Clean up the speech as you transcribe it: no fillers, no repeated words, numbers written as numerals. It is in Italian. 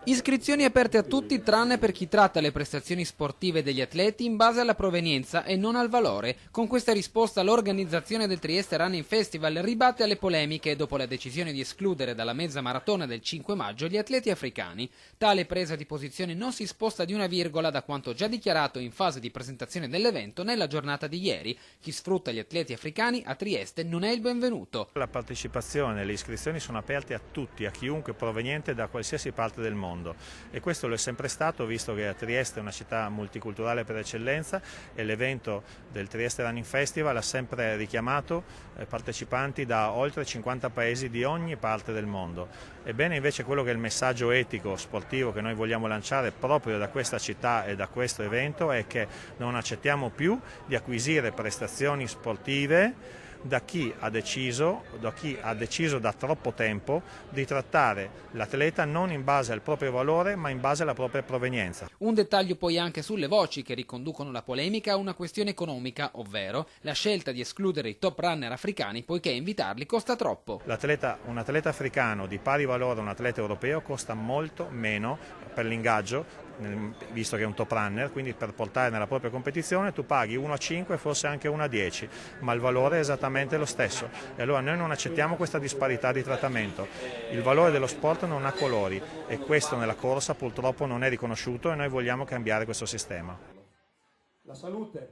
Iscrizioni aperte a tutti tranne per chi tratta le prestazioni sportive degli atleti in base alla provenienza e non al valore. Con questa risposta l'organizzazione del Trieste Running Festival ribatte alle polemiche dopo la decisione di escludere dalla mezza maratona del 5 maggio gli atleti africani. Tale presa di posizione non si sposta di una virgola da quanto già dichiarato in fase di presentazione dell'evento nella giornata di ieri. Chi sfrutta gli atleti africani a Trieste non è il benvenuto. La partecipazione e le iscrizioni sono aperte a tutti, a chiunque proveniente da qualsiasi parte del mondo. E questo lo è sempre stato, visto che Trieste è una città multiculturale per eccellenza e l'evento del Trieste Running Festival ha sempre richiamato partecipanti da oltre 50 paesi di ogni parte del mondo. Ebbene invece quello che è il messaggio etico sportivo che noi vogliamo lanciare proprio da questa città e da questo evento è che non accettiamo più di acquisire prestazioni sportive da chi ha deciso da troppo tempo di trattare l'atleta non in base al proprio valore ma in base alla propria provenienza. Un dettaglio poi anche sulle voci che riconducono la polemica a una questione economica, ovvero la scelta di escludere i top runner africani poiché invitarli costa troppo. Un atleta africano di pari valore a un atleta europeo costa molto meno per l'ingaggio, visto che è un top runner, quindi per portare nella propria competizione tu paghi 1 a 5, forse anche 1 a 10, ma il valore è esattamente lo stesso e allora noi non accettiamo questa disparità di trattamento. Il valore dello sport non ha colori e questo nella corsa purtroppo non è riconosciuto e noi vogliamo cambiare questo sistema. La salute.